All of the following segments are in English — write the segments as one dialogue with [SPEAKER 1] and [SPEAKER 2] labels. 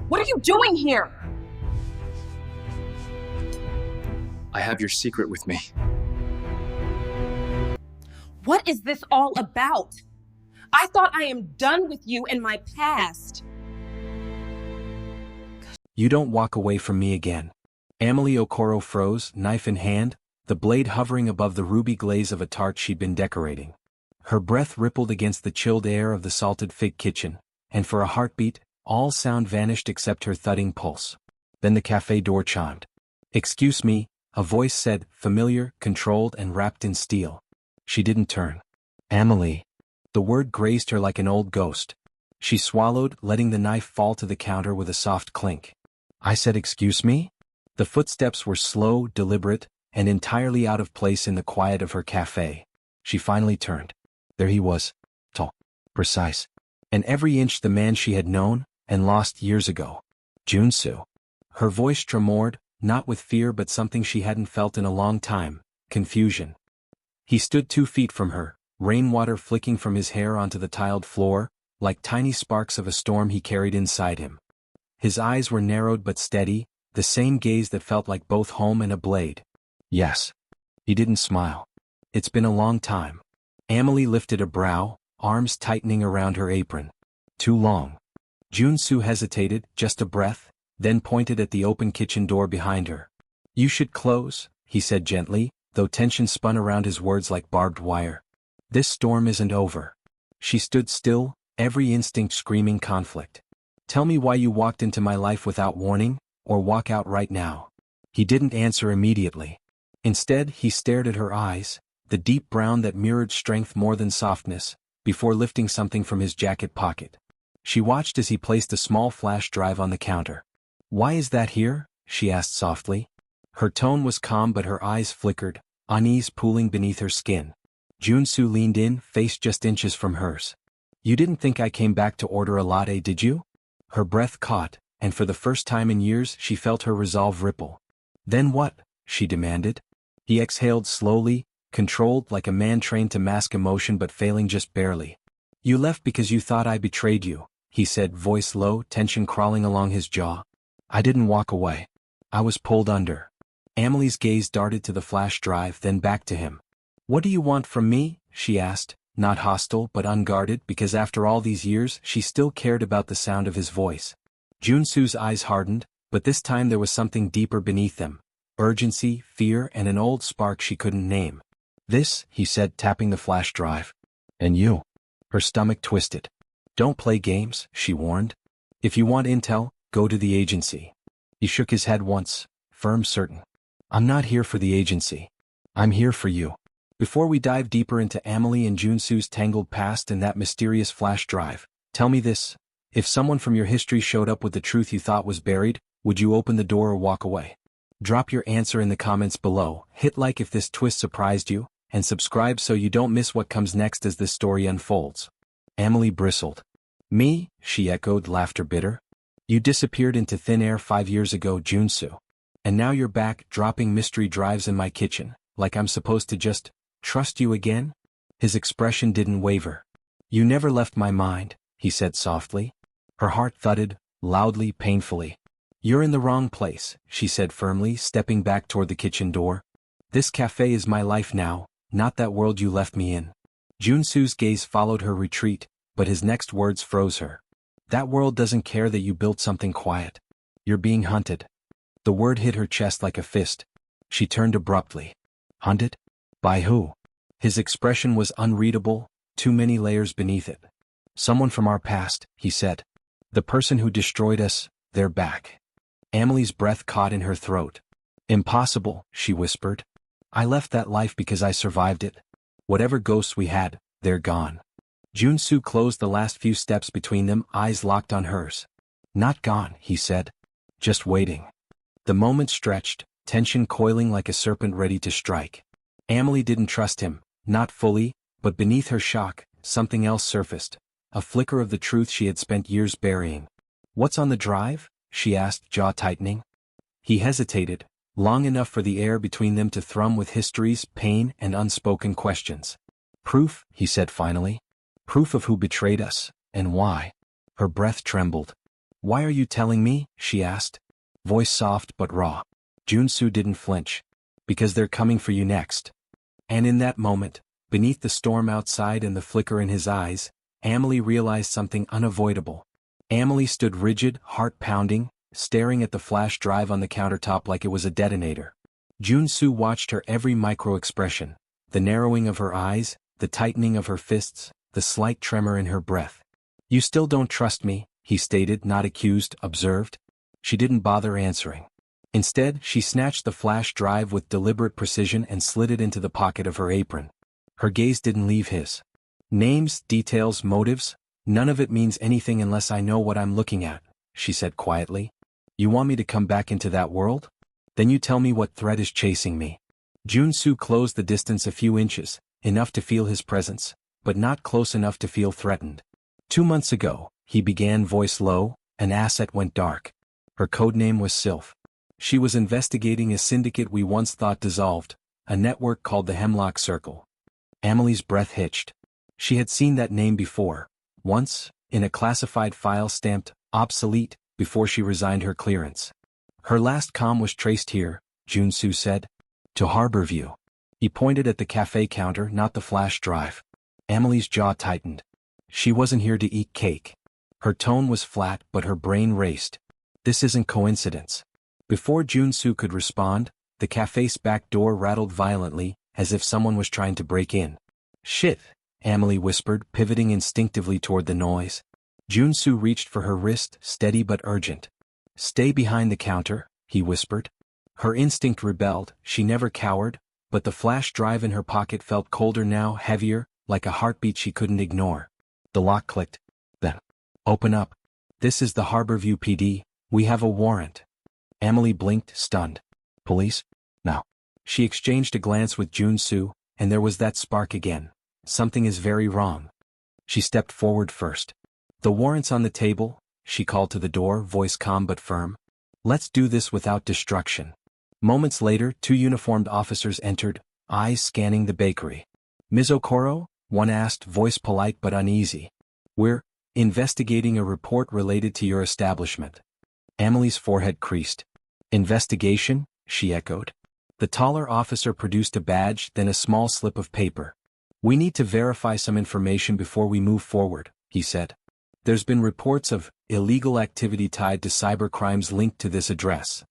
[SPEAKER 1] What are you doing here?
[SPEAKER 2] I have your secret with me.
[SPEAKER 1] What is this all about? I thought I am done with you and my past.
[SPEAKER 3] You don't walk away from me again. Amahle Okoro froze, knife in hand, the blade hovering above the ruby glaze of a tart she'd been decorating. Her breath rippled against the chilled air of the salted fig kitchen, and for a heartbeat, all sound vanished except her thudding pulse. Then the cafe door chimed. "Excuse me," a voice said, familiar, controlled and wrapped in steel. She didn't turn. "Amahle." The word grazed her like an old ghost. She swallowed, letting the knife fall to the counter with a soft clink. "I said excuse me?" The footsteps were slow, deliberate, and entirely out of place in the quiet of her cafe. She finally turned. There he was, tall, precise, and every inch the man she had known and lost years ago. Jun Soo. Her voice tremored, not with fear but something she hadn't felt in a long time, confusion. He stood 2 feet from her, rainwater flicking from his hair onto the tiled floor, like tiny sparks of a storm he carried inside him. His eyes were narrowed but steady, the same gaze that felt like both home and a blade. "Yes." He didn't smile. "It's been a long time." Amahle lifted a brow, arms tightening around her apron. "Too long." Jun Soo hesitated, just a breath, then pointed at the open kitchen door behind her. "You should close," he said gently, though tension spun around his words like barbed wire. "This storm isn't over." She stood still, every instinct screaming conflict. "Tell me why you walked into my life without warning, or walk out right now." He didn't answer immediately. Instead, he stared at her eyes, the deep brown that mirrored strength more than softness, before lifting something from his jacket pocket. She watched as he placed a small flash drive on the counter. "Why is that here?" she asked softly. Her tone was calm but her eyes flickered, unease pooling beneath her skin. Jun Soo leaned in, face just inches from hers. "You didn't think I came back to order a latte, did you?" Her breath caught, and for the first time in years she felt her resolve ripple. "Then what?" she demanded. He exhaled slowly, controlled like a man trained to mask emotion but failing just barely. "You left because you thought I betrayed you," he said, voice low, tension crawling along his jaw. "I didn't walk away. I was pulled under." Amahle's gaze darted to the flash drive, then back to him. "What do you want from me?" she asked, not hostile but unguarded because after all these years she still cared about the sound of his voice. Jun Soo's eyes hardened, but this time there was something deeper beneath them. Urgency, fear, and an old spark she couldn't name. "This," he said, tapping the flash drive. "And you." Her stomach twisted. "Don't play games," she warned. "If you want intel, go to the agency." He shook his head once, firm, certain. "I'm not here for the agency. I'm here for you." Before we dive deeper into Amahle and Jun Soo's tangled past and that mysterious flash drive, tell me this. If someone from your history showed up with the truth you thought was buried, would you open the door or walk away? Drop your answer in the comments below, hit like if this twist surprised you, and subscribe so you don't miss what comes next as this story unfolds. Amahle bristled. "Me?" she echoed, laughter bitter. "You disappeared into thin air 5 years ago, Jun Soo. And now you're back, dropping mystery drives in my kitchen, like I'm supposed to just trust you again?" His expression didn't waver. "You never left my mind," he said softly. Her heart thudded, loudly, painfully. "You're in the wrong place," she said firmly, stepping back toward the kitchen door. "This cafe is my life now, not that world you left me in." Jun Soo's gaze followed her retreat, but his next words froze her. "That world doesn't care that you built something quiet. You're being hunted." The word hit her chest like a fist. She turned abruptly. "Hunted? By who?" His expression was unreadable, too many layers beneath it. "Someone from our past," he said. "The person who destroyed us, they're back." Amahle's breath caught in her throat. "Impossible," she whispered. "I left that life because I survived it. Whatever ghosts we had, they're gone." Jun Soo closed the last few steps between them, eyes locked on hers. "Not gone," he said. "Just waiting." The moment stretched, tension coiling like a serpent ready to strike. Amahle didn't trust him, not fully, but beneath her shock, something else surfaced. A flicker of the truth she had spent years burying. "What's on the drive?" she asked, jaw tightening. He hesitated, long enough for the air between them to thrum with histories, pain, and unspoken questions. "Proof," he said finally. "Proof of who betrayed us, and why." Her breath trembled. Why are you telling me? She asked. Voice soft but raw. Jun Soo didn't flinch. Because they're coming for you next. And in that moment, beneath the storm outside and the flicker in his eyes, Amahle realized something unavoidable. Amahle stood rigid, heart pounding, staring at the flash drive on the countertop like it was a detonator. Jun Soo watched her every micro-expression, the narrowing of her eyes, the tightening of her fists, the slight tremor in her breath. You still don't trust me, he stated, not accused, observed. She didn't bother answering. Instead, she snatched the flash drive with deliberate precision and slid it into the pocket of her apron. Her gaze didn't leave his. Names, details, motives, none of it means anything unless I know what I'm looking at, she said quietly. You want me to come back into that world? Then you tell me what threat is chasing me. Jun Soo closed the distance a few inches, enough to feel his presence, but not close enough to feel threatened. 2 months ago, he began, voice low, an asset went dark. Her codename was Sylph. She was investigating a syndicate we once thought dissolved, a network called the Hemlock Circle. Amahle's breath hitched. She had seen that name before, once, in a classified file stamped, obsolete, before she resigned her clearance. Her last comm was traced here, Jun Soo said. To Harborview. He pointed at the cafe counter, not the flash drive. Amahle's jaw tightened. She wasn't here to eat cake. Her tone was flat, but her brain raced. This isn't coincidence. Before Jun Soo could respond, the cafe's back door rattled violently, as if someone was trying to break in. Shit, Amahle whispered, pivoting instinctively toward the noise. Jun Soo reached for her wrist, steady but urgent. Stay behind the counter, he whispered. Her instinct rebelled, she never cowered, but the flash drive in her pocket felt colder now, heavier, like a heartbeat she couldn't ignore. The lock clicked. Then. Open up. This is the Harborview PD, we have a warrant. Amahle blinked, stunned. Police? No. She exchanged a glance with Jun Soo, and there was that spark again. Something is very wrong. She stepped forward first. The warrant's on the table, she called to the door, voice calm but firm. Let's do this without destruction. Moments later, 2 uniformed officers entered, eyes scanning the bakery. Ms. Okoro? One asked, voice polite but uneasy. We're investigating a report related to your establishment. Amahle's forehead creased. Investigation? She echoed. The taller officer produced a badge, then a small slip of paper. We need to verify some information before we move forward, he said. There's been reports of illegal activity tied to cybercrimes linked to this address.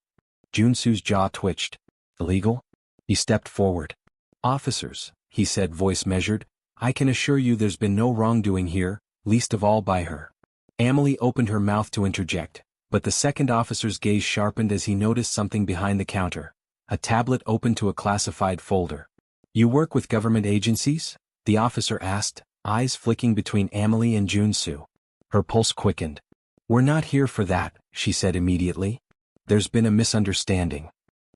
[SPEAKER 3] Jun Soo's jaw twitched. Illegal? He stepped forward. Officers, he said, voice measured, I can assure you there's been no wrongdoing here, least of all by her. Amahle opened her mouth to interject, but the second officer's gaze sharpened as he noticed something behind the counter. A tablet opened to a classified folder. You work with government agencies? The officer asked, eyes flicking between Amahle and Jun Soo. Her pulse quickened. We're not here for that, she said immediately. There's been a misunderstanding.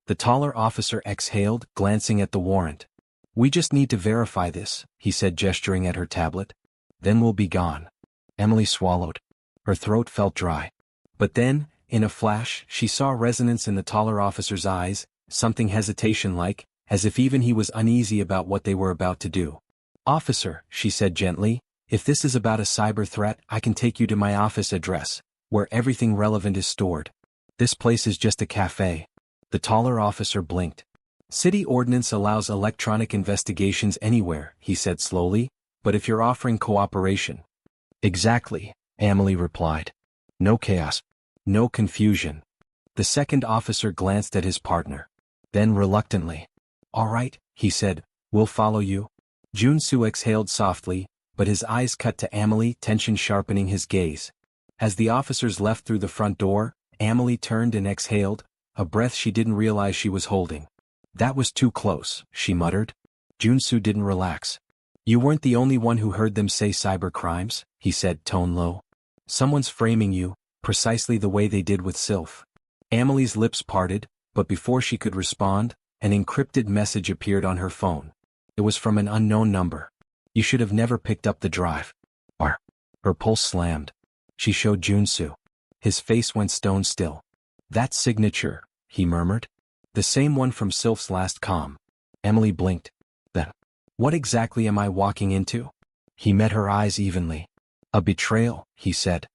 [SPEAKER 3] The taller officer exhaled, glancing at the warrant. We just need to verify this, he said, gesturing at her tablet. Then we'll be gone. Amahle swallowed. Her throat felt dry. But then, in a flash, she saw resonance in the taller officer's eyes, something hesitation-like, as if even he was uneasy about what they were about to do. Officer, she said gently, if this is about a cyber threat, I can take you to my office address, where everything relevant is stored. This place is just a cafe. The taller officer blinked. City ordinance allows electronic investigations anywhere, he said slowly, but if you're offering cooperation. Exactly, Amahle replied. No chaos. No confusion. The second officer glanced at his partner. Then reluctantly. All right, he said, we'll follow you. Jun Soo exhaled softly, but his eyes cut to Amahle, tension sharpening his gaze. As the officers left through the front door, Amahle turned and exhaled, a breath she didn't realize she was holding. That was too close, she muttered. Jun Soo didn't relax. You weren't the only one who heard them say cyber crimes, he said, tone low. Someone's framing you, precisely the way they did with Sylph. Amahle's lips parted, but before she could respond, an encrypted message appeared on her phone. It was from an unknown number. You should have never picked up the drive. Her pulse slammed. She showed Jun Soo. His face went stone still. That signature, he murmured. The same one from Sylph's last comm. Amahle blinked. Then, what exactly am I walking into? He met her eyes evenly. A betrayal, he said.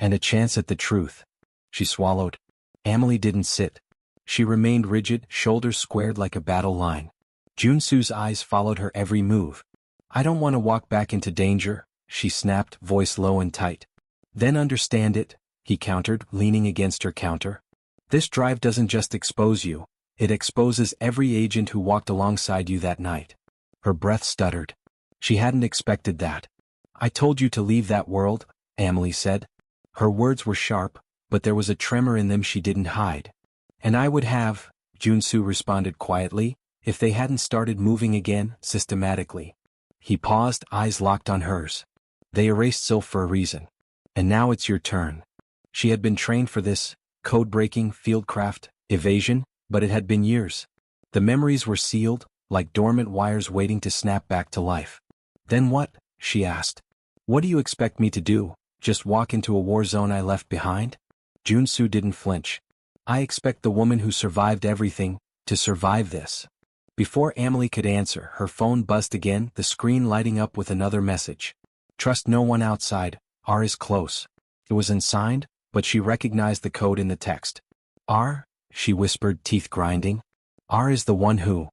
[SPEAKER 3] And a chance at the truth. She swallowed. Amahle didn't sit. She remained rigid, shoulders squared like a battle line. Jun Soo's eyes followed her every move. I don't want to walk back into danger, she snapped, voice low and tight. Then understand it, he countered, leaning against her counter. This drive doesn't just expose you, it exposes every agent who walked alongside you that night. Her breath stuttered. She hadn't expected that. I told you to leave that world, Amahle said. Her words were sharp, but there was a tremor in them she didn't hide. And I would have, Jun Soo responded quietly, if they hadn't started moving again, systematically. He paused, eyes locked on hers. They erased Sylph for a reason. And now it's your turn. She had been trained for this, code-breaking, fieldcraft, evasion, but it had been years. The memories were sealed, like dormant wires waiting to snap back to life. Then what? She asked. What do you expect me to do, just walk into a war zone I left behind? Jun Soo didn't flinch. I expect the woman who survived everything, to survive this. Before Amahle could answer, her phone buzzed again, the screen lighting up with another message. Trust no one outside, R is close. It was unsigned, but she recognized the code in the text. R, she whispered, teeth grinding. R is the one who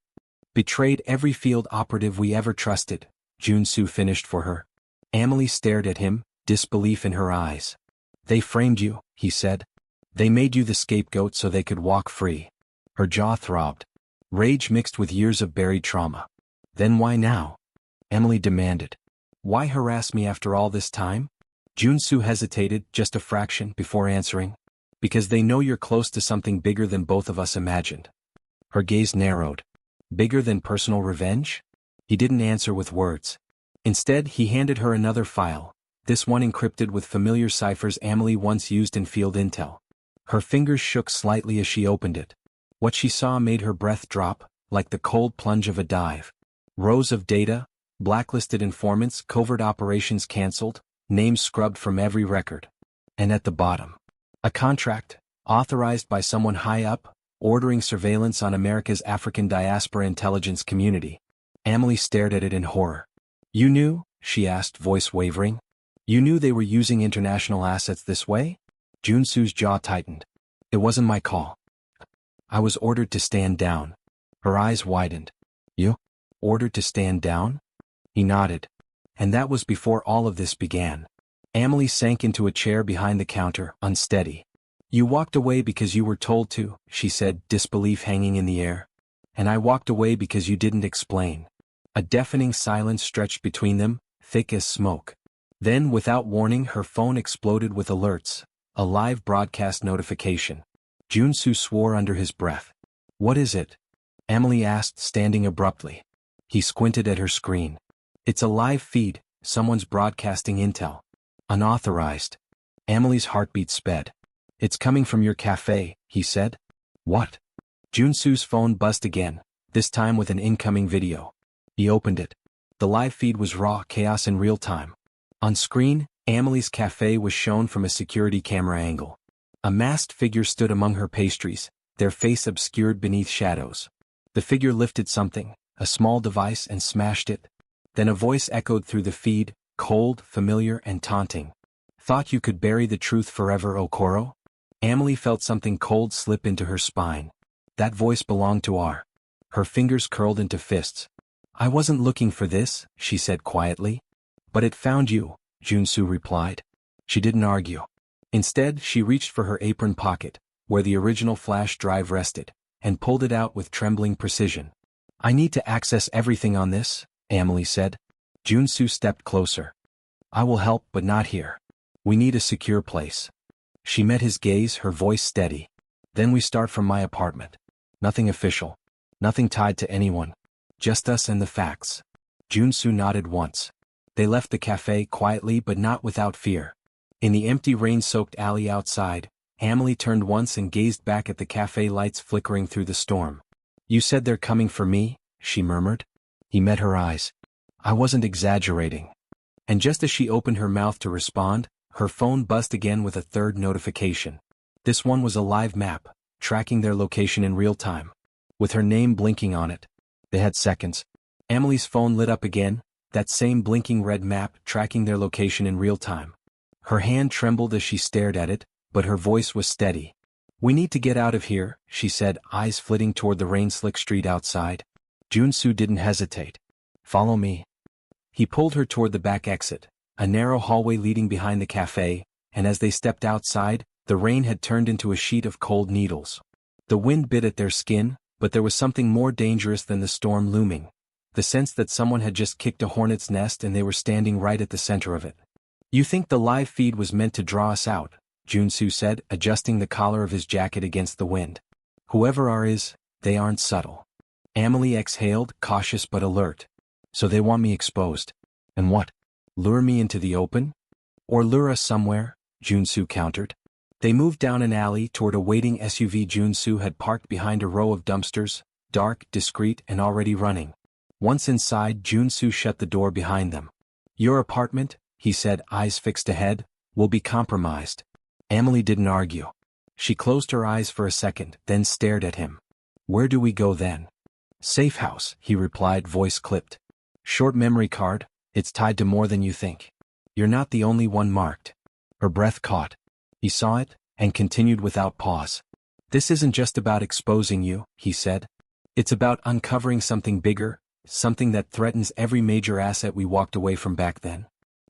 [SPEAKER 3] betrayed every field operative we ever trusted, Jun Soo finished for her. Amahle stared at him, disbelief in her eyes. They framed you, he said. They made you the scapegoat so they could walk free. Her jaw throbbed. Rage mixed with years of buried trauma. Then why now? Amahle demanded. Why harass me after all this time? Jun Soo hesitated, just a fraction, before answering. Because they know you're close to something bigger than both of us imagined. Her gaze narrowed. Bigger than personal revenge? He didn't answer with words. Instead, he handed her another file, this one encrypted with familiar ciphers Amahle once used in field intel. Her fingers shook slightly as she opened it. What she saw made her breath drop, like the cold plunge of a dive. Rows of data, blacklisted informants, covert operations cancelled, names scrubbed from every record. And at the bottom, a contract, authorized by someone high up, ordering surveillance on America's African diaspora intelligence community. Amahle stared at it in horror. You knew? She asked, voice wavering. You knew they were using international assets this way? Jun Soo's jaw tightened. It wasn't my call. I was ordered to stand down. Her eyes widened. You? Ordered to stand down? He nodded. And that was before all of this began. Amahle sank into a chair behind the counter, unsteady. You walked away because you were told to, she said, disbelief hanging in the air. And I walked away because you didn't explain. A deafening silence stretched between them, thick as smoke. Then, without warning, her phone exploded with alerts, a live broadcast notification. Jun Soo swore under his breath. What is it? Amahle asked, standing abruptly. He squinted at her screen. It's a live feed, someone's broadcasting intel. Unauthorized. Amahle's heartbeat sped. It's coming from your café, he said. What? Jun Soo's phone buzzed again, this time with an incoming video. He opened it. The live feed was raw chaos in real time. On screen, Amahle's café was shown from a security camera angle. A masked figure stood among her pastries, their face obscured beneath shadows. The figure lifted something, a small device, and smashed it. Then a voice echoed through the feed, cold, familiar, and taunting. Thought you could bury the truth forever, Okoro? Amahle felt something cold slip into her spine. That voice belonged to R. Her fingers curled into fists. I wasn't looking for this, she said quietly. But it found you, Jun Soo replied. She didn't argue. Instead, she reached for her apron pocket, where the original flash drive rested, and pulled it out with trembling precision. I need to access everything on this, Amahle said. Jun Soo stepped closer. I will help, but not here. We need a secure place. She met his gaze, her voice steady. Then we start from my apartment. Nothing official. Nothing tied to anyone. Just us and the facts. Jun Soo nodded once. They left the cafe quietly but not without fear. In the empty rain-soaked alley outside, Amahle turned once and gazed back at the cafe lights flickering through the storm. You said they're coming for me, she murmured. He met her eyes. I wasn't exaggerating. And just as she opened her mouth to respond, her phone buzzed again with a third notification. This one was a live map, tracking their location in real time. With her name blinking on it. They had seconds. Amahle's phone lit up again, that same blinking red map tracking their location in real time. Her hand trembled as she stared at it, but her voice was steady. "We need to get out of here," she said, eyes flitting toward the rain-slick street outside. Jun Soo didn't hesitate. "Follow me." He pulled her toward the back exit, a narrow hallway leading behind the café, and as they stepped outside, the rain had turned into a sheet of cold needles. The wind bit at their skin, but there was something more dangerous than the storm looming. The sense that someone had just kicked a hornet's nest and they were standing right at the center of it. "You think the live feed was meant to draw us out," Jun Soo said, adjusting the collar of his jacket against the wind. "Whoever is, they aren't subtle." Amahle exhaled, cautious but alert. "So they want me exposed. And what? Lure me into the open? Or lure us somewhere?" Jun Soo countered. They moved down an alley toward a waiting SUV Jun Soo had parked behind a row of dumpsters, dark, discreet, and already running. Once inside, Jun Soo shut the door behind them. "Your apartment," he said, eyes fixed ahead, "will be compromised." Amahle didn't argue. She closed her eyes for a second, then stared at him. "Where do we go then?" "Safe house," he replied, voice clipped. "Short memory card, it's tied to more than you think. You're not the only one marked." Her breath caught. He saw it, and continued without pause. "This isn't just about exposing you," he said. "It's about uncovering something bigger, something that threatens every major asset we walked away from back then."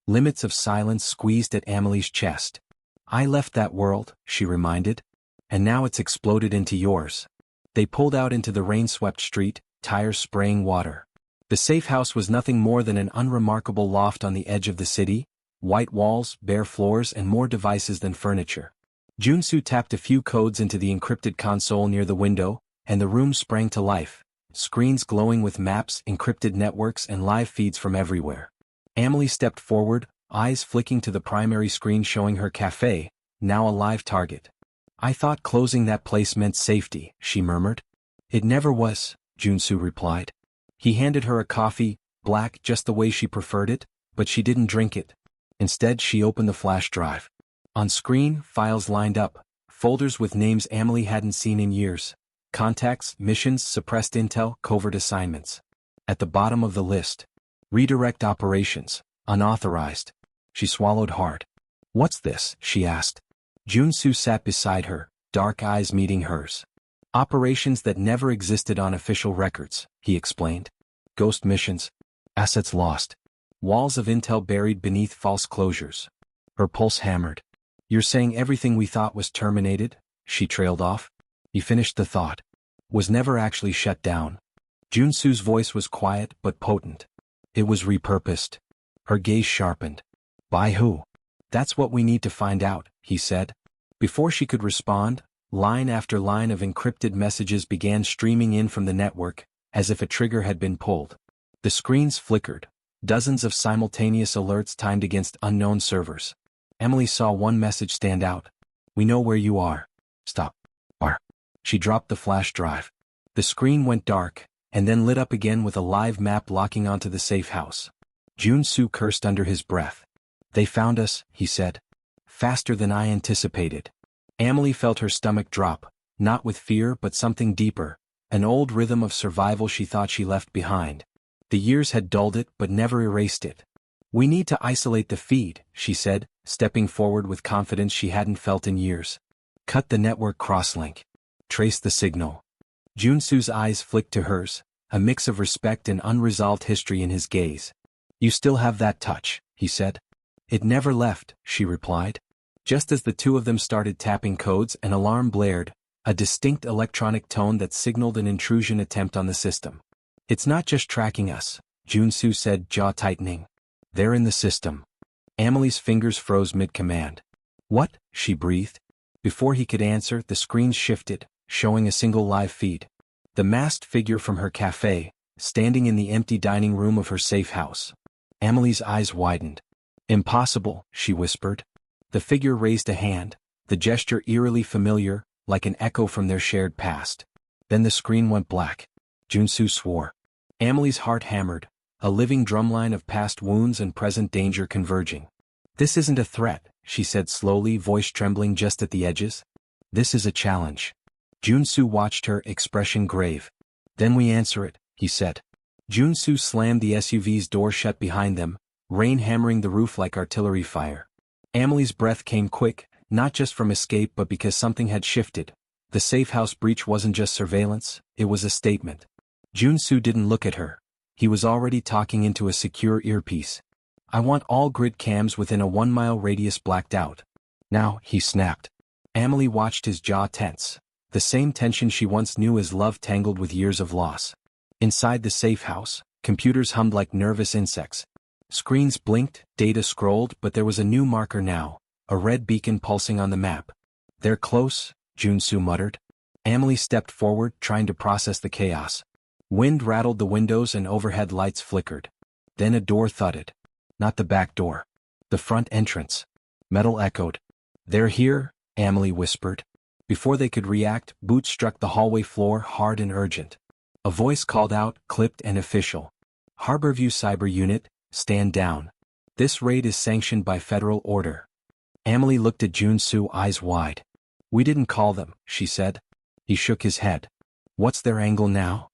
[SPEAKER 3] Limits of silence squeezed at Amahle's chest. "I left that world," she reminded. "And now it's exploded into yours." They pulled out into the rain-swept street, tires spraying water. The safe house was nothing more than an unremarkable loft on the edge of the city, white walls, bare floors, and more devices than furniture. Jun Soo tapped a few codes into the encrypted console near the window, and the room sprang to life, screens glowing with maps, encrypted networks, and live feeds from everywhere. Amahle stepped forward, eyes flicking to the primary screen showing her café, now a live target. "I thought closing that place meant safety," she murmured. "It never was," Jun Soo replied. He handed her a coffee, black just the way she preferred it, but she didn't drink it. Instead, she opened the flash drive. On screen, files lined up, folders with names Amahle hadn't seen in years. Contacts, missions, suppressed intel, covert assignments. At the bottom of the list, redirect operations, unauthorized. She swallowed hard. "What's this?" she asked. Jun Soo sat beside her, dark eyes meeting hers. "Operations that never existed on official records," he explained. "Ghost missions. Assets lost. Walls of intel buried beneath false closures." Her pulse hammered. "You're saying everything we thought was terminated?" she trailed off. He finished the thought. "Was never actually shut down." Jun Soo's voice was quiet but potent. "It was repurposed." Her gaze sharpened. "By who?" "That's what we need to find out," he said. Before she could respond, line after line of encrypted messages began streaming in from the network, as if a trigger had been pulled. The screens flickered, dozens of simultaneous alerts timed against unknown servers. Amahle saw one message stand out. "We know where you are. Stop." She dropped the flash drive. The screen went dark, and then lit up again with a live map locking onto the safe house. Jun Soo cursed under his breath. "They found us," he said. "Faster than I anticipated." Amahle felt her stomach drop, not with fear but something deeper, an old rhythm of survival she thought she left behind. The years had dulled it but never erased it. "We need to isolate the feed," she said, stepping forward with confidence she hadn't felt in years. "Cut the network crosslink. Trace the signal." Jun Soo's eyes flicked to hers, a mix of respect and unresolved history in his gaze. "You still have that touch," he said. "It never left," she replied. Just as the two of them started tapping codes, an alarm blared, a distinct electronic tone that signaled an intrusion attempt on the system. "It's not just tracking us," Jun Soo said, jaw tightening. "They're in the system." Amahle's fingers froze mid-command. "What?" she breathed. Before he could answer, the screens shifted, showing a single live feed. The masked figure from her café, standing in the empty dining room of her safe house. Amahle's eyes widened. "Impossible," she whispered. The figure raised a hand, the gesture eerily familiar, like an echo from their shared past. Then the screen went black. Jun Soo swore. Amahle's heart hammered, a living drumline of past wounds and present danger converging. "This isn't a threat," she said slowly, voice trembling just at the edges. "This is a challenge." Jun Soo watched her, expression grave. "Then we answer it," he said. Jun Soo slammed the SUV's door shut behind them, rain hammering the roof like artillery fire. Amelie's breath came quick, not just from escape but because something had shifted. The safe house breach wasn't just surveillance, it was a statement. Jun Soo didn't look at her. He was already talking into a secure earpiece. I want all grid cams within a 1-mile radius blacked out. Now, he snapped. Amahle watched his jaw tense. The same tension she once knew as love tangled with years of loss. Inside the safe house, computers hummed like nervous insects. Screens blinked, data scrolled, but there was a new marker now, a red beacon pulsing on the map. They're close, Jun Soo muttered. Amahle stepped forward, trying to process the chaos. Wind rattled the windows and overhead lights flickered. Then a door thudded. Not the back door. The front entrance. Metal echoed. They're here, Amahle whispered. Before they could react, boots struck the hallway floor hard and urgent. A voice called out, clipped and official. Harborview Cyber Unit, stand down. This raid is sanctioned by federal order. Amahle looked at Jun Soo, eyes wide. We didn't call them, she said. He shook his head. What's their angle now?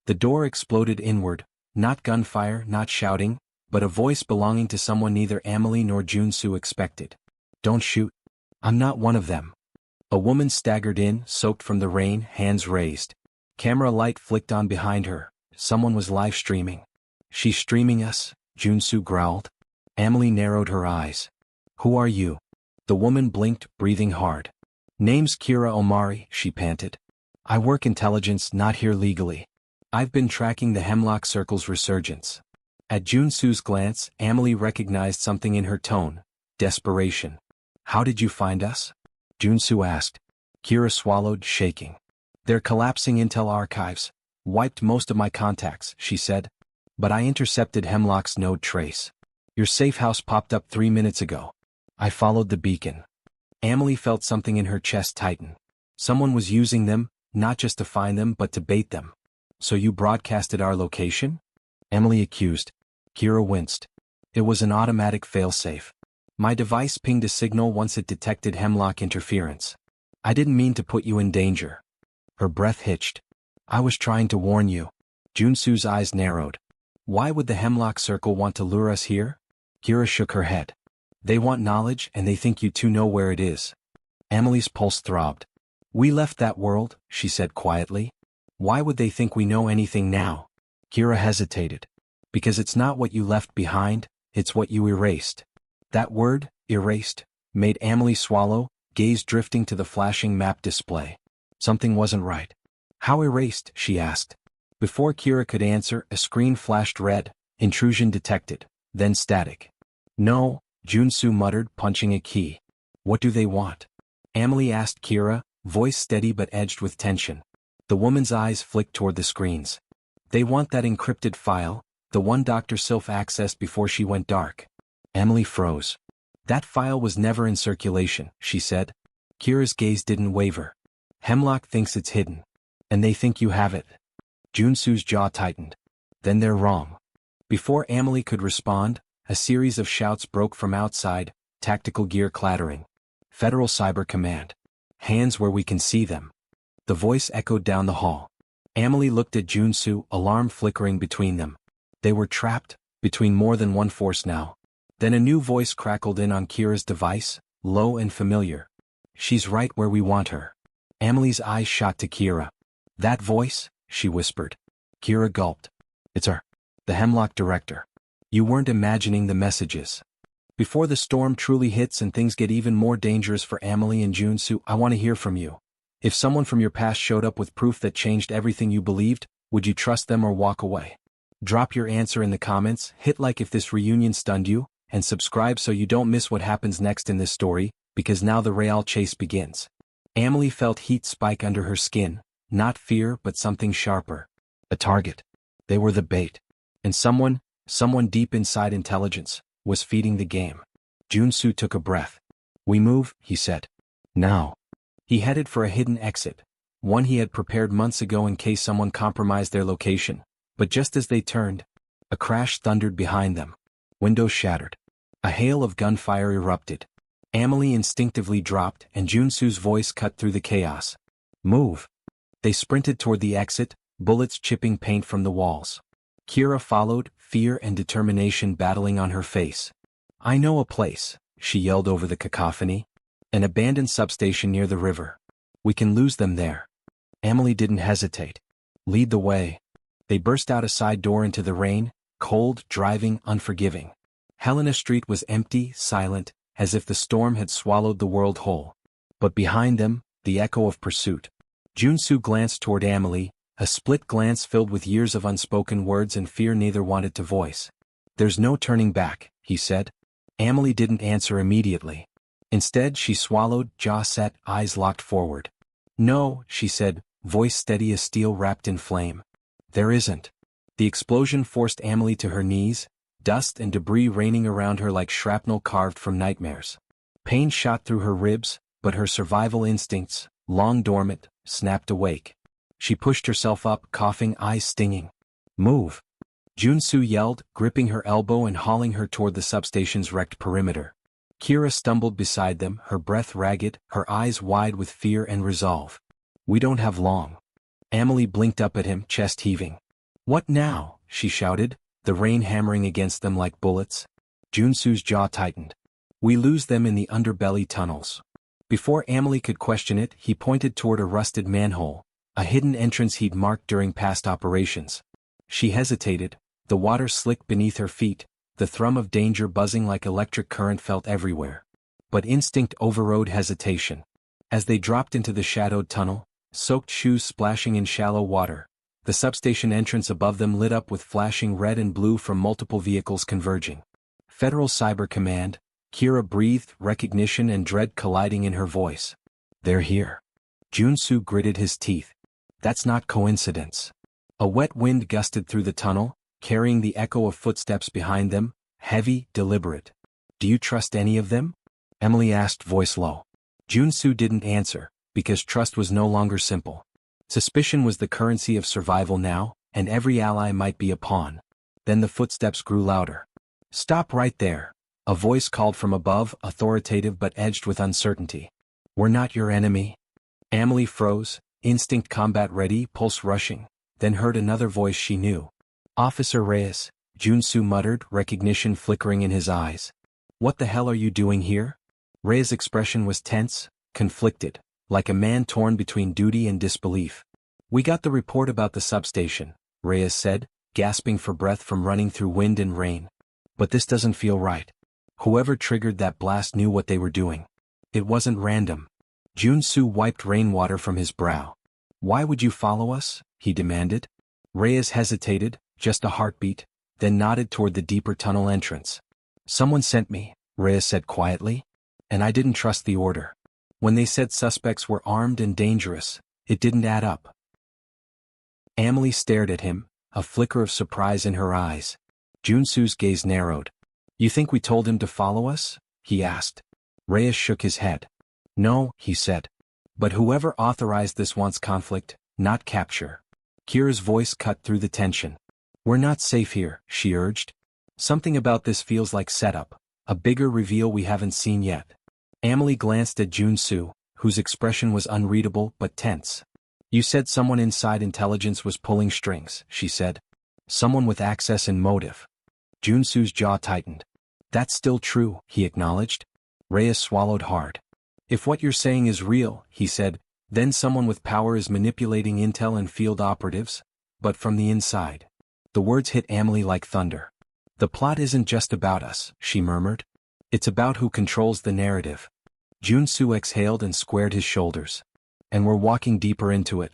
[SPEAKER 3] The door exploded inward, not gunfire, not shouting, but a voice belonging to someone neither Amahle nor Jun Soo expected. Don't shoot. I'm not one of them. A woman staggered in, soaked from the rain, hands raised. Camera light flicked on behind her. Someone was live streaming. She's streaming us, Jun Soo growled. Amahle narrowed her eyes. Who are you? The woman blinked, breathing hard. Name's Kira Omari, she panted. I work intelligence, not here legally. I've been tracking the Hemlock Circle's resurgence. At Jun Soo's glance, Amahle recognized something in her tone. Desperation. How did you find us? Jun Soo asked. Kira swallowed, shaking. They're collapsing intel archives. Wiped most of my contacts, she said. But I intercepted Hemlock's node trace. Your safe house popped up 3 minutes ago. I followed the beacon. Amahle felt something in her chest tighten. Someone was using them, not just to find them but to bait them. So you broadcasted our location? Amahle accused. Kira winced. It was an automatic failsafe. My device pinged a signal once it detected Hemlock interference. I didn't mean to put you in danger. Her breath hitched. I was trying to warn you. Jun Soo's eyes narrowed. Why would the Hemlock Circle want to lure us here? Kira shook her head. They want knowledge and they think you two know where it is. Amahle's pulse throbbed. We left that world, she said quietly. Why would they think we know anything now? Kira hesitated. Because it's not what you left behind, it's what you erased. That word, erased, made Amahle swallow, gaze drifting to the flashing map display. Something wasn't right. How erased? She asked. Before Kira could answer, a screen flashed red, intrusion detected, then static. No, Jun Soo muttered, punching a key. What do they want? Amahle asked Kira, voice steady but edged with tension. The woman's eyes flicked toward the screens. They want that encrypted file, the one Dr. Sylph accessed before she went dark. Amahle froze. That file was never in circulation, she said. Kira's gaze didn't waver. Hemlock thinks it's hidden. And they think you have it. Jun Soo's jaw tightened. Then they're wrong. Before Amahle could respond, a series of shouts broke from outside, tactical gear clattering. Federal Cyber Command. Hands where we can see them. The voice echoed down the hall. Amahle looked at Jun Soo, alarm flickering between them. They were trapped, between more than one force now. Then a new voice crackled in on Kira's device, low and familiar. She's right where we want her. Amahle's eyes shot to Kira. That voice? She whispered. Kira gulped. It's her. The Hemlock director. You weren't imagining the messages. Before the storm truly hits and things get even more dangerous for Amahle and Jun Soo, I want to hear from you. If someone from your past showed up with proof that changed everything you believed, would you trust them or walk away? Drop your answer in the comments, hit like if this reunion stunned you, and subscribe so you don't miss what happens next in this story, because now the real chase begins. Amahle felt heat spike under her skin, not fear but something sharper. A target. They were the bait. And someone deep inside intelligence, was feeding the game. Jun Soo took a breath. We move, he said. Now. He headed for a hidden exit, one he had prepared months ago in case someone compromised their location. But just as they turned, a crash thundered behind them. Windows shattered. A hail of gunfire erupted. Amahle instinctively dropped and Jun Soo's voice cut through the chaos. Move. They sprinted toward the exit, bullets chipping paint from the walls. Kira followed, fear and determination battling on her face. "I know a place," she yelled over the cacophony. "An abandoned substation near the river. We can lose them there." Amahle didn't hesitate. "Lead the way." They burst out a side door into the rain, cold, driving, unforgiving. Helena Street was empty, silent, as if the storm had swallowed the world whole. But behind them, the echo of pursuit. Jun Soo glanced toward Amahle, a split glance filled with years of unspoken words and fear neither wanted to voice. "There's no turning back," he said. Amahle didn't answer immediately. Instead, she swallowed, jaw set, eyes locked forward. "No," she said, voice steady as steel wrapped in flame. "There isn't." The explosion forced Amahle to her knees, dust and debris raining around her like shrapnel carved from nightmares. Pain shot through her ribs, but her survival instincts, long dormant, snapped awake. She pushed herself up, coughing, eyes stinging. "Move!" Jun Soo yelled, gripping her elbow and hauling her toward the substation's wrecked perimeter. Kira stumbled beside them, her breath ragged, her eyes wide with fear and resolve. "We don't have long." Amahle blinked up at him, chest heaving. "What now?" she shouted, the rain hammering against them like bullets. Jun Soo's jaw tightened. "We lose them in the underbelly tunnels." Before Amahle could question it, he pointed toward a rusted manhole, a hidden entrance he'd marked during past operations. She hesitated, the water slick beneath her feet, the thrum of danger buzzing like electric current felt everywhere. But instinct overrode hesitation. As they dropped into the shadowed tunnel, soaked shoes splashing in shallow water, the substation entrance above them lit up with flashing red and blue from multiple vehicles converging. "Federal Cyber Command," Kira breathed, recognition and dread colliding in her voice. "They're here." Jun Soo gritted his teeth. "That's not coincidence." A wet wind gusted through the tunnel, carrying the echo of footsteps behind them, heavy, deliberate. "Do you trust any of them?" Amahle asked, voice low. Jun Soo didn't answer, because trust was no longer simple. Suspicion was the currency of survival now, and every ally might be a pawn. Then the footsteps grew louder. "Stop right there," a voice called from above, authoritative but edged with uncertainty. "We're not your enemy." Amahle froze, instinct combat ready, pulse rushing, then heard another voice she knew. "Officer Reyes," Jun Soo muttered, recognition flickering in his eyes. "What the hell are you doing here?" Reyes' expression was tense, conflicted, like a man torn between duty and disbelief. "We got the report about the substation," Reyes said, gasping for breath from running through wind and rain. "But this doesn't feel right. Whoever triggered that blast knew what they were doing. It wasn't random." Jun Soo wiped rainwater from his brow. "Why would you follow us?" he demanded. Reyes hesitated, just a heartbeat, then nodded toward the deeper tunnel entrance. "Someone sent me," Reyes said quietly. "And I didn't trust the order. When they said suspects were armed and dangerous, it didn't add up." Amahle stared at him, a flicker of surprise in her eyes. Jun Soo's gaze narrowed. "You think we told him to follow us?" he asked. Reyes shook his head. "No," he said. "But whoever authorized this wants conflict, not capture." Kira's voice cut through the tension. "We're not safe here," she urged. "Something about this feels like setup, a bigger reveal we haven't seen yet." Amahle glanced at Jun Soo, whose expression was unreadable but tense. "You said someone inside intelligence was pulling strings," she said. "Someone with access and motive." Jun Soo's jaw tightened. "That's still true," he acknowledged. Reyes swallowed hard. "If what you're saying is real," he said, "then someone with power is manipulating intel and field operatives, but from the inside." The words hit Amahle like thunder. "The plot isn't just about us," she murmured. "It's about who controls the narrative." Jun Soo exhaled and squared his shoulders. "And we're walking deeper into it."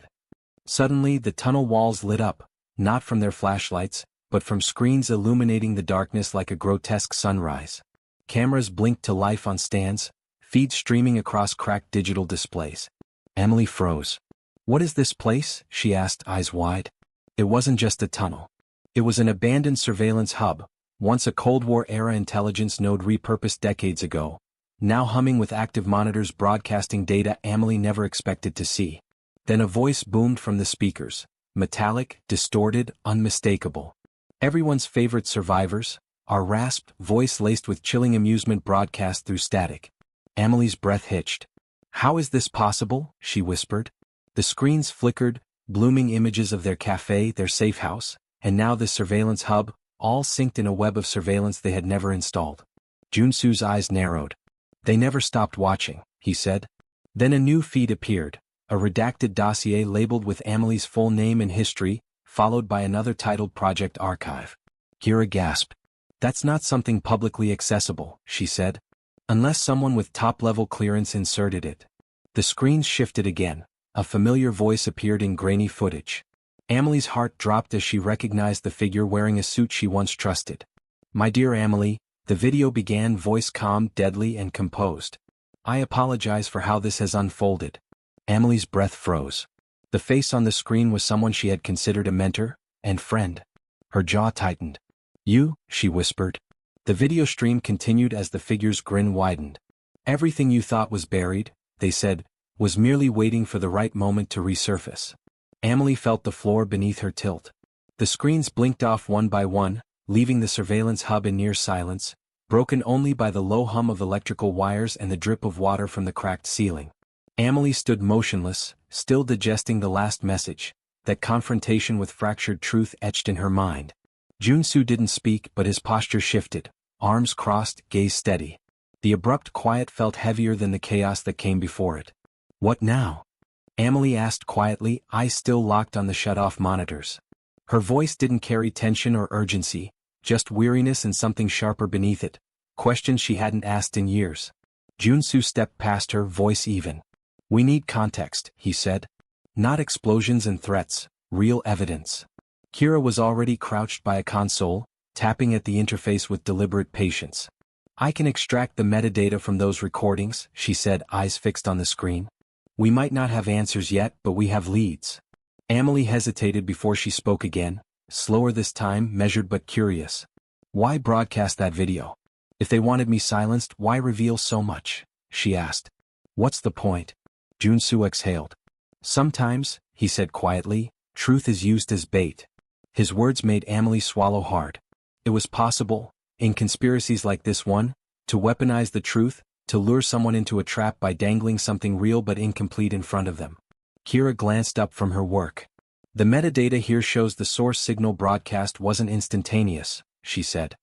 [SPEAKER 3] Suddenly the tunnel walls lit up, not from their flashlights, but from screens illuminating the darkness like a grotesque sunrise. Cameras blinked to life on stands, feeds streaming across cracked digital displays. Amahle froze. "What is this place?" she asked, eyes wide. It wasn't just a tunnel. It was an abandoned surveillance hub, once a Cold War-era intelligence node repurposed decades ago, now humming with active monitors broadcasting data Amahle never expected to see. Then a voice boomed from the speakers, metallic, distorted, unmistakable. Everyone's favorite survivors, our rasped voice laced with chilling amusement broadcast through static. Amahle's breath hitched. "How is this possible?" she whispered. The screens flickered, blooming images of their café, their safe house, and now this surveillance hub, all synced in a web of surveillance they had never installed. Jun Soo's eyes narrowed. They never stopped watching, he said. Then a new feed appeared, a redacted dossier labeled with Amelie's full name and history, followed by another titled Project Archive. Kira gasped. That's not something publicly accessible, she said. Unless someone with top-level clearance inserted it. The screens shifted again. A familiar voice appeared in grainy footage. Amelie's heart dropped as she recognized the figure wearing a suit she once trusted. My dear Amahle, the video began, voice calm, deadly, and composed. I apologize for how this has unfolded. Amelie's breath froze. The face on the screen was someone she had considered a mentor and friend. Her jaw tightened. You, she whispered. The video stream continued as the figure's grin widened. Everything you thought was buried, they said, was merely waiting for the right moment to resurface. Amahle felt the floor beneath her tilt. The screens blinked off one by one, leaving the surveillance hub in near silence, broken only by the low hum of electrical wires and the drip of water from the cracked ceiling. Amahle stood motionless, still digesting the last message, that confrontation with fractured truth etched in her mind. Jun Soo didn't speak, but his posture shifted, arms crossed, gaze steady. The abrupt quiet felt heavier than the chaos that came before it. What now? Amahle asked quietly, eyes still locked on the shut-off monitors. Her voice didn't carry tension or urgency, just weariness and something sharper beneath it, questions she hadn't asked in years. Jun Soo stepped past her, voice even. We need context, he said. Not explosions and threats, real evidence. Kira was already crouched by a console, tapping at the interface with deliberate patience. I can extract the metadata from those recordings, she said, eyes fixed on the screen. We might not have answers yet, but we have leads. Amahle hesitated before she spoke again, slower this time, measured but curious. Why broadcast that video? If they wanted me silenced, why reveal so much? She asked. What's the point? Jun Soo exhaled. Sometimes, he said quietly, truth is used as bait. His words made Amahle swallow hard. It was possible, in conspiracies like this one, to weaponize the truth, to lure someone into a trap by dangling something real but incomplete in front of them. Kira glanced up from her work. The metadata here shows the source signal broadcast wasn't instantaneous, she said.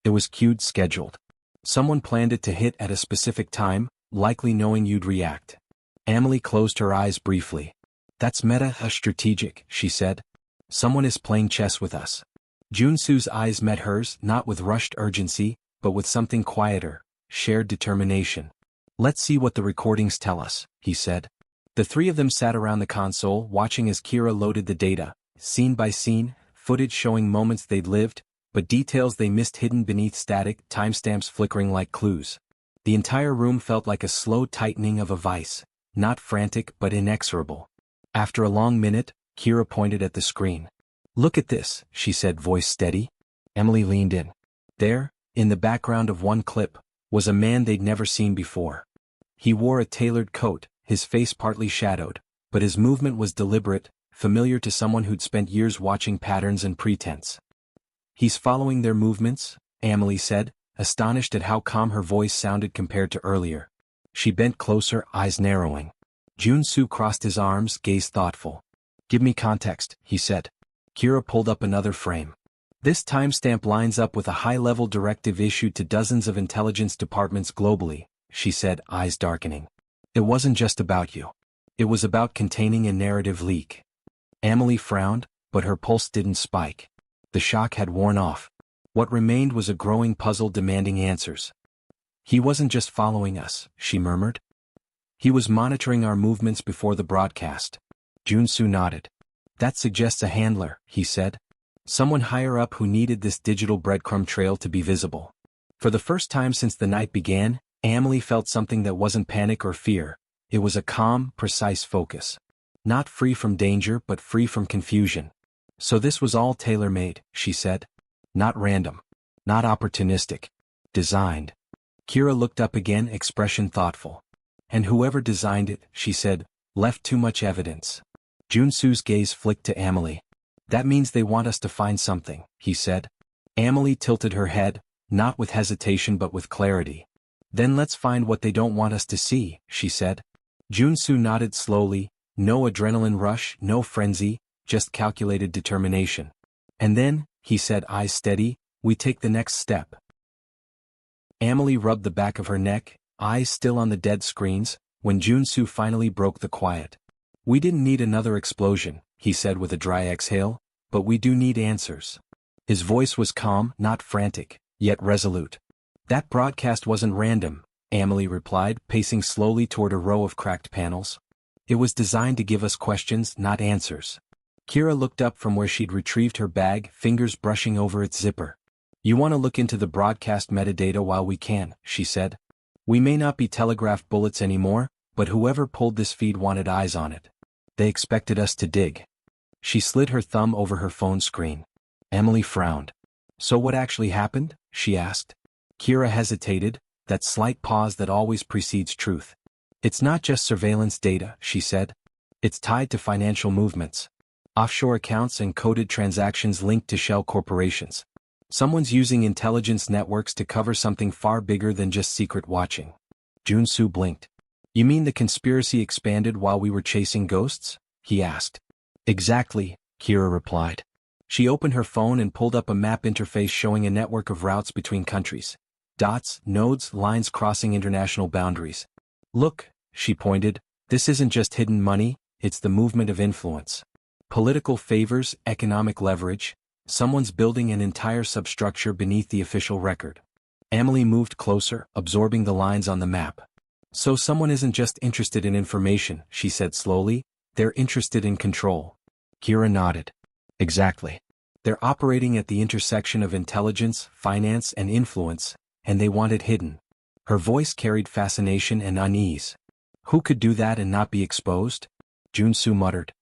[SPEAKER 3] It was cued, scheduled. Someone planned it to hit at a specific time, likely knowing you'd react. Amahle closed her eyes briefly. That's strategic, she said. Someone is playing chess with us. Jun Soo's eyes met hers, not with rushed urgency, but with something quieter, shared determination. Let's see what the recordings tell us, he said. The three of them sat around the console, watching as Kira loaded the data, scene by scene, footage showing moments they'd lived, but details they missed hidden beneath static, timestamps flickering like clues. The entire room felt like a slow tightening of a vice, not frantic but inexorable. After a long minute, Kira pointed at the screen. Look at this, she said, voice steady. Amahle leaned in. There, in the background of one clip, was a man they'd never seen before. He wore a tailored coat, his face partly shadowed, but his movement was deliberate, familiar to someone who'd spent years watching patterns and pretense. He's following their movements, Amahle said, astonished at how calm her voice sounded compared to earlier. She bent closer, eyes narrowing. Jun Soo crossed his arms, gaze thoughtful. Give me context, he said. Kira pulled up another frame. This timestamp lines up with a high-level directive issued to dozens of intelligence departments globally, she said, eyes darkening. It wasn't just about you. It was about containing a narrative leak. Amahle frowned, but her pulse didn't spike. The shock had worn off. What remained was a growing puzzle demanding answers. He wasn't just following us, she murmured. He was monitoring our movements before the broadcast. Jun Soo nodded. That suggests a handler, he said. Someone higher up who needed this digital breadcrumb trail to be visible. For the first time since the night began, Amahle felt something that wasn't panic or fear. It was a calm, precise focus. Not free from danger but free from confusion. So this was all tailor-made, she said. Not random. Not opportunistic. Designed. Kira looked up again, expression thoughtful. And whoever designed it, she said, left too much evidence. Jun Soo's gaze flicked to Amahle. That means they want us to find something, he said. Amahle tilted her head, not with hesitation but with clarity. Then let's find what they don't want us to see, she said. Jun Soo nodded slowly, no adrenaline rush, no frenzy, just calculated determination. And then, he said, eyes steady, we take the next step. Amahle rubbed the back of her neck, eyes still on the dead screens, when Jun Soo finally broke the quiet. "We didn't need another explosion," he said with a dry exhale, "but we do need answers." His voice was calm, not frantic, yet resolute. "That broadcast wasn't random," Amahle replied, pacing slowly toward a row of cracked panels. "It was designed to give us questions, not answers." Kira looked up from where she'd retrieved her bag, fingers brushing over its zipper. "You want to look into the broadcast metadata while we can," she said. "We may not be telegraphed bullets anymore, but whoever pulled this feed wanted eyes on it. They expected us to dig." She slid her thumb over her phone screen. Amahle frowned. "So what actually happened?" she asked. Kira hesitated, that slight pause that always precedes truth. "It's not just surveillance data," she said. "It's tied to financial movements. Offshore accounts and coded transactions linked to shell corporations. Someone's using intelligence networks to cover something far bigger than just secret watching." Jun Soo blinked. "You mean the conspiracy expanded while we were chasing ghosts?" he asked. "Exactly," Kira replied. She opened her phone and pulled up a map interface showing a network of routes between countries. Dots, nodes, lines crossing international boundaries. "Look," she pointed, "this isn't just hidden money, it's the movement of influence. Political favors, economic leverage. Someone's building an entire substructure beneath the official record." Amahle moved closer, absorbing the lines on the map. "So someone isn't just interested in information," she said slowly, "they're interested in control." Kira nodded. "Exactly. They're operating at the intersection of intelligence, finance, and influence, and they want it hidden." Her voice carried fascination and unease. "Who could do that and not be exposed?" Jun Soo muttered.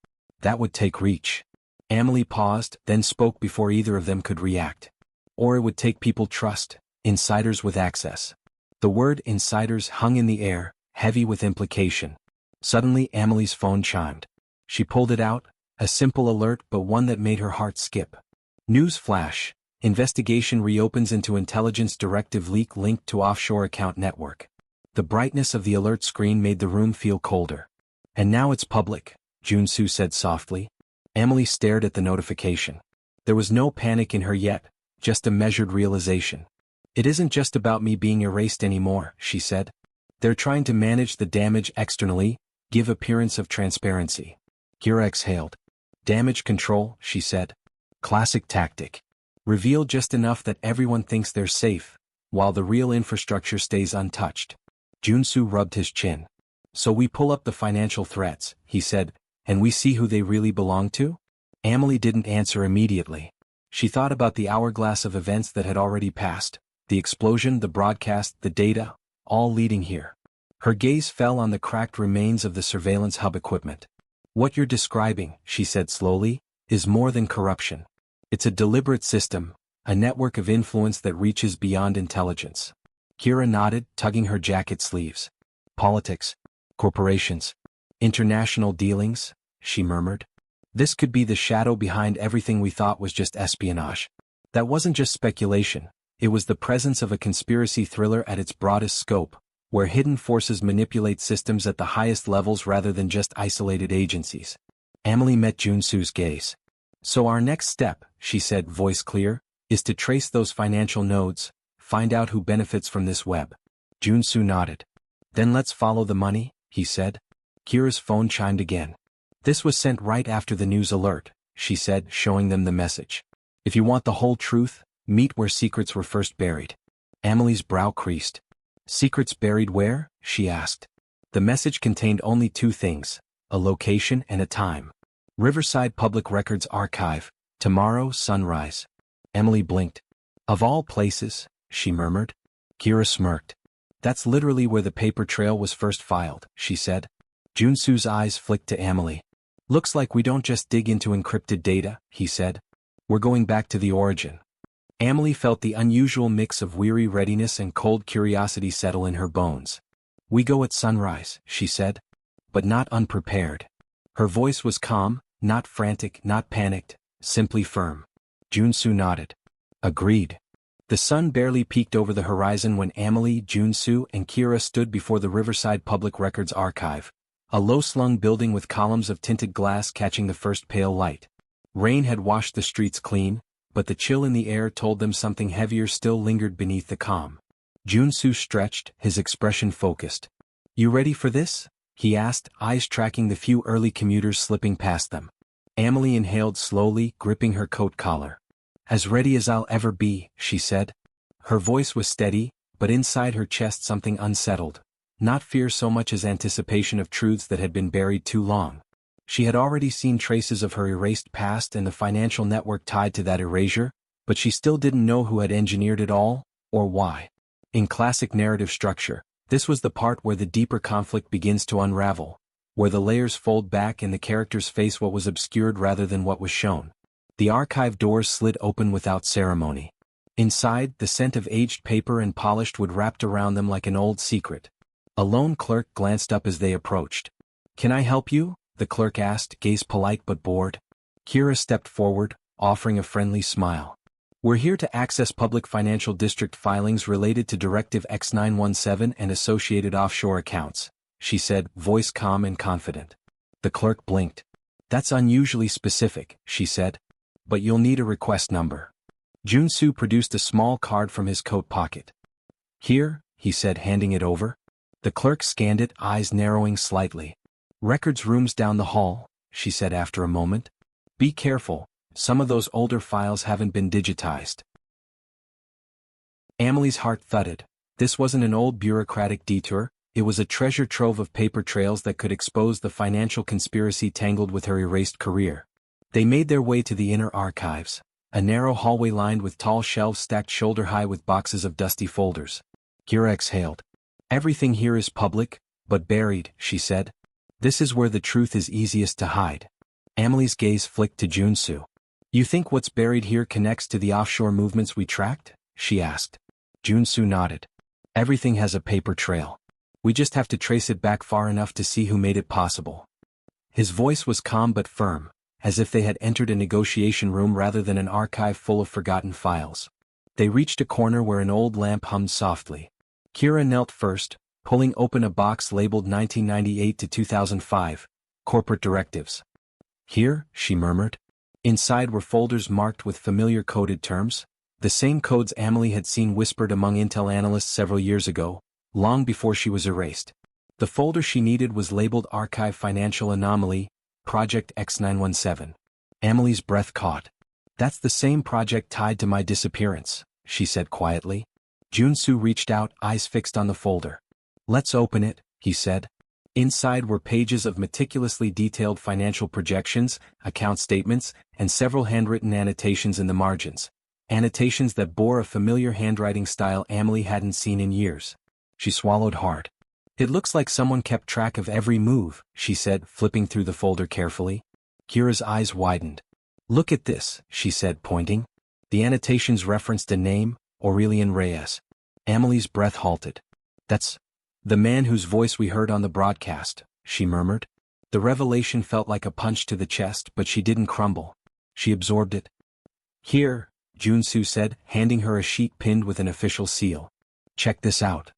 [SPEAKER 3] "That would take reach." Amahle paused, then spoke before either of them could react. "Or it would take people trust, insiders with access." The word insiders hung in the air, heavy with implication. Suddenly Amahle's phone chimed. She pulled it out, a simple alert but one that made her heart skip. News flash. Investigation reopens into intelligence directive leak linked to offshore account network. The brightness of the alert screen made the room feel colder. "And now it's public," Jun Soo said softly. Amahle stared at the notification. There was no panic in her yet, just a measured realization. "It isn't just about me being erased anymore," she said. "They're trying to manage the damage externally, give appearance of transparency." Kira exhaled. "Damage control," she said. "Classic tactic. Reveal just enough that everyone thinks they're safe, while the real infrastructure stays untouched." Jun Soo rubbed his chin. "So we pull up the financial threats," he said, "and we see who they really belong to?" Amahle didn't answer immediately. She thought about the hourglass of events that had already passed, the explosion, the broadcast, the data, all leading here. Her gaze fell on the cracked remains of the surveillance hub equipment. "What you're describing," she said slowly, "is more than corruption. It's a deliberate system, a network of influence that reaches beyond intelligence." Kira nodded, tugging her jacket sleeves. "Politics, corporations, international dealings," she murmured. "This could be the shadow behind everything we thought was just espionage." That wasn't just speculation, it was the presence of a conspiracy thriller at its broadest scope, where hidden forces manipulate systems at the highest levels rather than just isolated agencies. Amahle met Jun Soo's gaze. "So our next step," she said, voice clear, "is to trace those financial nodes, find out who benefits from this web." Jun Soo nodded. "Then let's follow the money," he said. Kira's phone chimed again. "This was sent right after the news alert," she said, showing them the message. "If you want the whole truth, meet where secrets were first buried." Amahle's brow creased. "Secrets buried where?" she asked. The message contained only two things, a location and a time. "Riverside Public Records Archive, tomorrow sunrise." Amahle blinked. "Of all places," she murmured. Kira smirked. "That's literally where the paper trail was first filed," she said. Jun Soo's eyes flicked to Amahle. "Looks like we don't just dig into encrypted data," he said. "We're going back to the origin." Amahle felt the unusual mix of weary readiness and cold curiosity settle in her bones. "We go at sunrise," she said. "But not unprepared." Her voice was calm, not frantic, not panicked, simply firm. Jun Soo nodded. "Agreed." The sun barely peeked over the horizon when Amahle, Jun Soo, and Kira stood before the Riverside Public Records Archive, a low-slung building with columns of tinted glass catching the first pale light. Rain had washed the streets clean, but the chill in the air told them something heavier still lingered beneath the calm. Jun Soo stretched, his expression focused. You ready for this? He asked, eyes tracking the few early commuters slipping past them. Amahle inhaled slowly, gripping her coat collar. As ready as I'll ever be, she said. Her voice was steady, but inside her chest something unsettled. Not fear so much as anticipation of truths that had been buried too long. She had already seen traces of her erased past and the financial network tied to that erasure, but she still didn't know who had engineered it all, or why. In classic narrative structure, this was the part where the deeper conflict begins to unravel, where the layers fold back and the characters face what was obscured rather than what was shown. The archive doors slid open without ceremony. Inside, the scent of aged paper and polished wood wrapped around them like an old secret. A lone clerk glanced up as they approached. Can I help you? The clerk asked, gaze polite but bored. Kira stepped forward, offering a friendly smile. We're here to access public financial district filings related to Directive X917 and associated offshore accounts, she said, voice calm and confident. The clerk blinked. That's unusually specific, she said. But you'll need a request number. Jun Soo produced a small card from his coat pocket. Here, he said, handing it over. The clerk scanned it, eyes narrowing slightly. Records rooms down the hall, she said after a moment. Be careful, some of those older files haven't been digitized. Amahle's heart thudded. This wasn't an old bureaucratic detour, it was a treasure trove of paper trails that could expose the financial conspiracy tangled with her erased career. They made their way to the inner archives, a narrow hallway lined with tall shelves stacked shoulder-high with boxes of dusty folders. Kira exhaled. Everything here is public, but buried, she said. This is where the truth is easiest to hide. Amahle's gaze flicked to Jun Soo. You think what's buried here connects to the offshore movements we tracked? She asked. Jun Soo nodded. Everything has a paper trail. We just have to trace it back far enough to see who made it possible. His voice was calm but firm, as if they had entered a negotiation room rather than an archive full of forgotten files. They reached a corner where an old lamp hummed softly. Kira knelt first, pulling open a box labeled 1998 to 2005, Corporate Directives. Here, she murmured. Inside were folders marked with familiar coded terms, the same codes Amahle had seen whispered among Intel analysts several years ago, long before she was erased. The folder she needed was labeled Archive Financial Anomaly, Project X917. Amahle's breath caught. That's the same project tied to my disappearance, she said quietly. Jun Soo reached out, eyes fixed on the folder. Let's open it, he said. Inside were pages of meticulously detailed financial projections, account statements, and several handwritten annotations in the margins. Annotations that bore a familiar handwriting style Amahle hadn't seen in years. She swallowed hard. It looks like someone kept track of every move, she said, flipping through the folder carefully. Kira's eyes widened. Look at this, she said, pointing. The annotations referenced a name, Aurelian Reyes. Amahle's breath halted. That's the man whose voice we heard on the broadcast, she murmured. The revelation felt like a punch to the chest, but she didn't crumble. She absorbed it. Here, Jun Soo said, handing her a sheet pinned with an official seal. Check this out.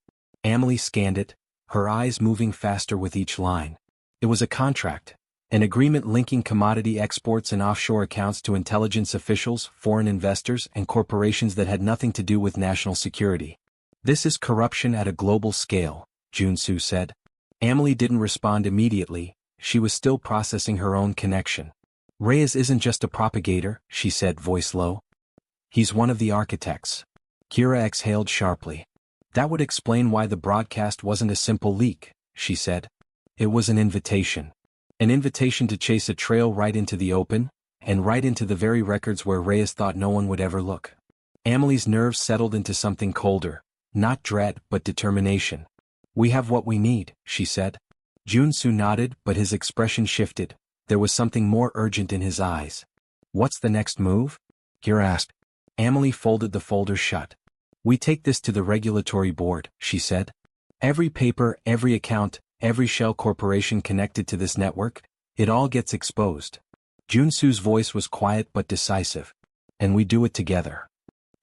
[SPEAKER 3] Amahle scanned it, her eyes moving faster with each line. It was a contract, an agreement linking commodity exports and offshore accounts to intelligence officials, foreign investors, and corporations that had nothing to do with national security. This is corruption at a global scale, Jun Soo said. Amahle didn't respond immediately, she was still processing her own connection. Reyes isn't just a propagator, she said, voice low. He's one of the architects. Kira exhaled sharply. That would explain why the broadcast wasn't a simple leak, she said. It was an invitation. An invitation to chase a trail right into the open, and right into the very records where Reyes thought no one would ever look. Amahle's nerves settled into something colder, not dread but determination. We have what we need, she said. Jun Soo nodded, but his expression shifted. There was something more urgent in his eyes. What's the next move? Kira asked. Amahle folded the folder shut. We take this to the regulatory board, she said. Every paper, every account, every shell corporation connected to this network, it all gets exposed. Jun Soo's voice was quiet but decisive. And we do it together.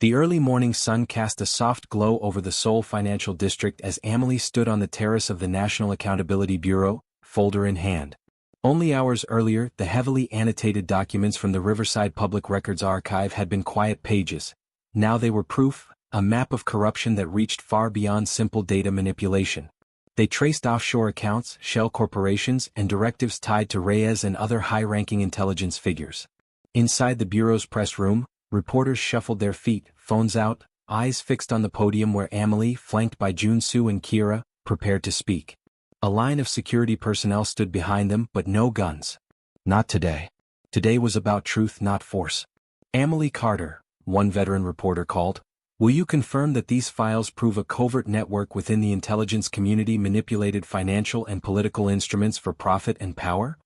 [SPEAKER 3] The early morning sun cast a soft glow over the Seoul Financial District as Amahle stood on the terrace of the National Accountability Bureau, folder in hand. Only hours earlier, the heavily annotated documents from the Riverside Public Records Archive had been quiet pages. Now they were proof, a map of corruption that reached far beyond simple data manipulation. They traced offshore accounts, shell corporations, and directives tied to Reyes and other high-ranking intelligence figures. Inside the Bureau's press room, reporters shuffled their feet, phones out, eyes fixed on the podium where Amahle, flanked by Jun Soo and Kira, prepared to speak. A line of security personnel stood behind them, but no guns. Not today. Today was about truth, not force. Amahle Carter, one veteran reporter called. Will you confirm that these files prove a covert network within the intelligence community manipulated financial and political instruments for profit and power?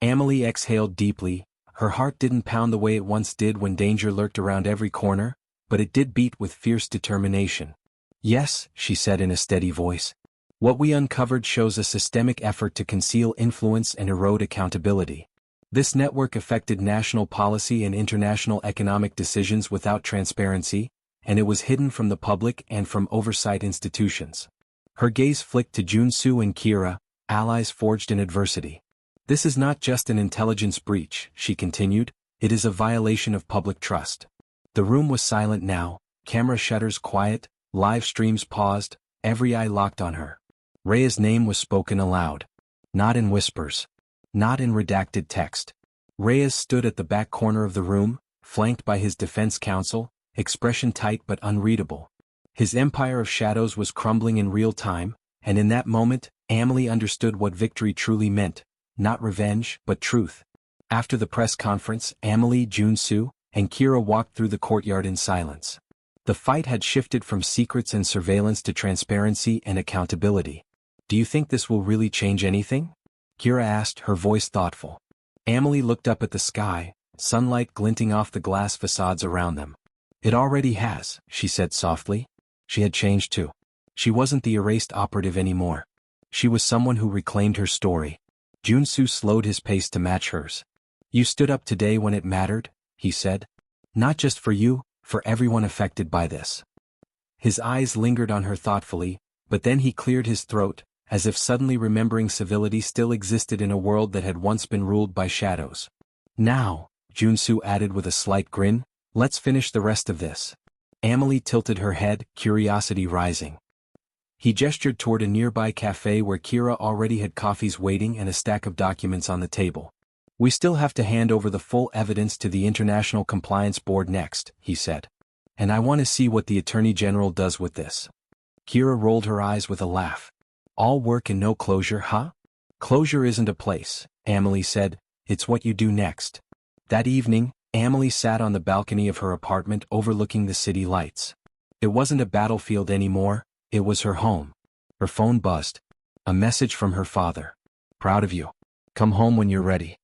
[SPEAKER 3] Amahle exhaled deeply. Her heart didn't pound the way it once did when danger lurked around every corner, but it did beat with fierce determination. Yes, she said in a steady voice. What we uncovered shows a systemic effort to conceal influence and erode accountability. This network affected national policy and international economic decisions without transparency, and it was hidden from the public and from oversight institutions. Her gaze flicked to Jun Soo and Kira, allies forged in adversity. This is not just an intelligence breach, she continued, it is a violation of public trust. The room was silent now, camera shutters quiet, live streams paused, every eye locked on her. Rhea's name was spoken aloud. Not in whispers. Not in redacted text. Reyes stood at the back corner of the room, flanked by his defense counsel, expression tight but unreadable. His empire of shadows was crumbling in real time, and in that moment, Amahle understood what victory truly meant, not revenge, but truth. After the press conference, Amahle, Jun Soo, and Kira walked through the courtyard in silence. The fight had shifted from secrets and surveillance to transparency and accountability. Do you think this will really change anything? Kira asked, her voice thoughtful. Amahle looked up at the sky, sunlight glinting off the glass facades around them. It already has, she said softly. She had changed too. She wasn't the erased operative anymore. She was someone who reclaimed her story. Jun Soo slowed his pace to match hers. You stood up today when it mattered, he said. Not just for you, for everyone affected by this. His eyes lingered on her thoughtfully, but then he cleared his throat, as if suddenly remembering civility still existed in a world that had once been ruled by shadows. Now, Jun Soo added with a slight grin, let's finish the rest of this. Amahle tilted her head, curiosity rising. He gestured toward a nearby café where Kira already had coffees waiting and a stack of documents on the table. We still have to hand over the full evidence to the International Compliance Board next, he said. And I want to see what the Attorney General does with this. Kira rolled her eyes with a laugh. All work and no closure, huh? Closure isn't a place, Amahle said, it's what you do next. That evening, Amahle sat on the balcony of her apartment overlooking the city lights. It wasn't a battlefield anymore, it was her home. Her phone buzzed. A message from her father. Proud of you. Come home when you're ready.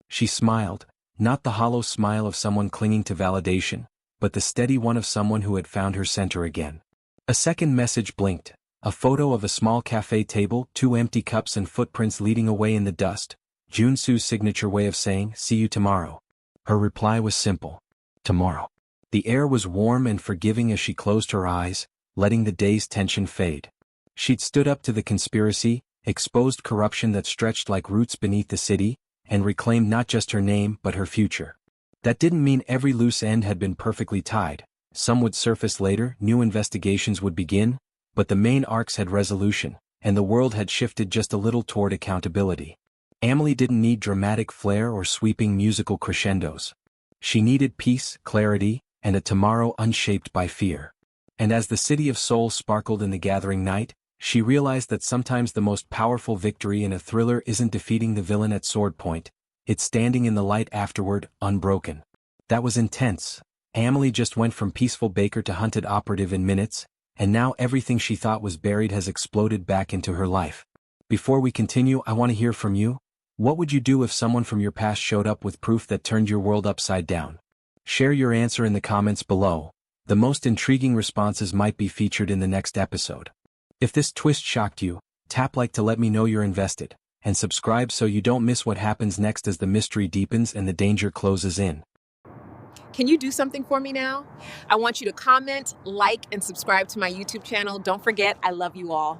[SPEAKER 3] She smiled, not the hollow smile of someone clinging to validation, but the steady one of someone who had found her center again. A second message blinked, a photo of a small cafe table, 2 empty cups and footprints leading away in the dust, Jun Soo's signature way of saying, see you tomorrow. Her reply was simple. Tomorrow. The air was warm and forgiving as she closed her eyes, letting the day's tension fade. She'd stood up to the conspiracy, exposed corruption that stretched like roots beneath the city, and reclaimed not just her name but her future. That didn't mean every loose end had been perfectly tied. Some would surface later, new investigations would begin, but the main arcs had resolution, and the world had shifted just a little toward accountability. Amahle didn't need dramatic flair or sweeping musical crescendos. She needed peace, clarity, and a tomorrow unshaped by fear. And as the city of Seoul sparkled in the gathering night, she realized that sometimes the most powerful victory in a thriller isn't defeating the villain at sword point, it's standing in the light afterward, unbroken. That was intense. Amahle just went from peaceful baker to hunted operative in minutes, and now everything she thought was buried has exploded back into her life. Before we continue, I want to hear from you. What would you do if someone from your past showed up with proof that turned your world upside down? Share your answer in the comments below. The most intriguing responses might be featured in the next episode. If this twist shocked you, tap like to let me know you're invested, and subscribe so you don't miss what happens next as the mystery deepens and the danger closes in.
[SPEAKER 1] Can you do something for me now? I want you to comment, like, and subscribe to my YouTube channel. Don't forget, I love you all.